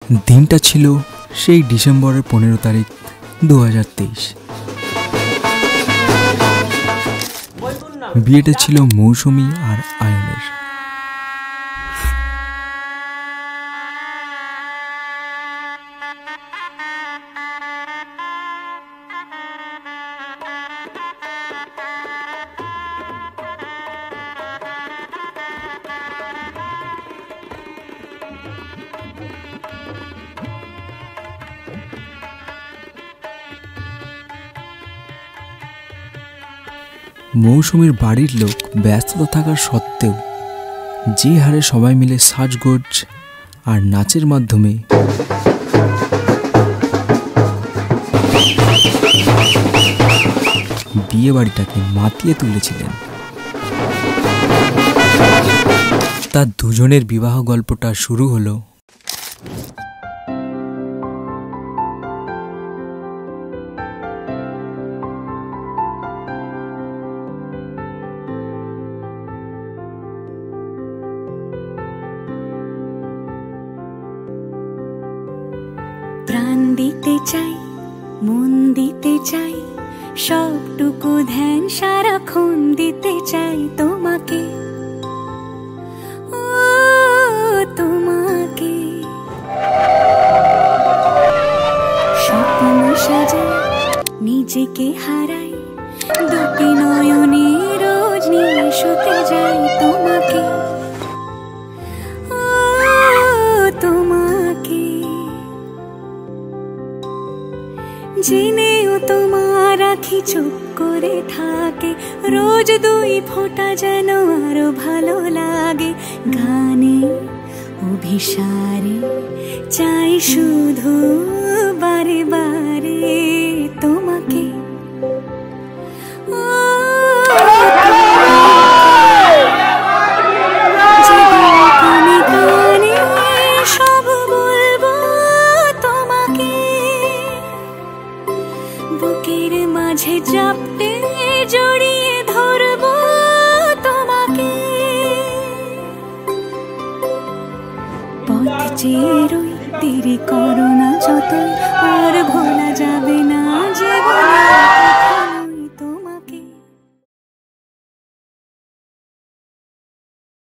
দিনটা ছিল সেই ডিসেম্বরের 15 তারিখ 2023। বিয়েটা ছিল মৌসুমী আর আয়নের। মৌসুমীর বাড়ির লোক ব্যস্ততা থাকার সত্ত্বেও যে হারে সবাই মিলে সাজগোজ আর নাচের মাধ্যমে বিয়ে বাড়িটাকে মাতিয়ে তুলেছিলেন, তার দুজনের বিবাহ গল্পটা শুরু হলো প্রাণ দিতে চাই, মন দিতে চাই, সবটুকু ধ্যান সারাক্ষণ দিতে চাই তোমাকে, ও তোমাকে। স্বপ্ন সাজাই, নিজেকে হারাই, দুটি নয়নে রোজ নিয়ে শুতে যাই তোমাকে, ও তোমাকে। জেনেও তোমার আখি চুপ করে থাকে, রোজ দুই ফোঁটা যেন আরো ভালো লাগে। গানে অভিসারে চাই শুধু বারে বারে তোমাকে, ও কানে কানে সব বলবো তোমাকে, বুকের মাঝে চাপতে জড়িয়ে ধরবো তোমাকে। পথ চেয়ে রই, দেরি করো না যতই, আর ভোলা যাবে না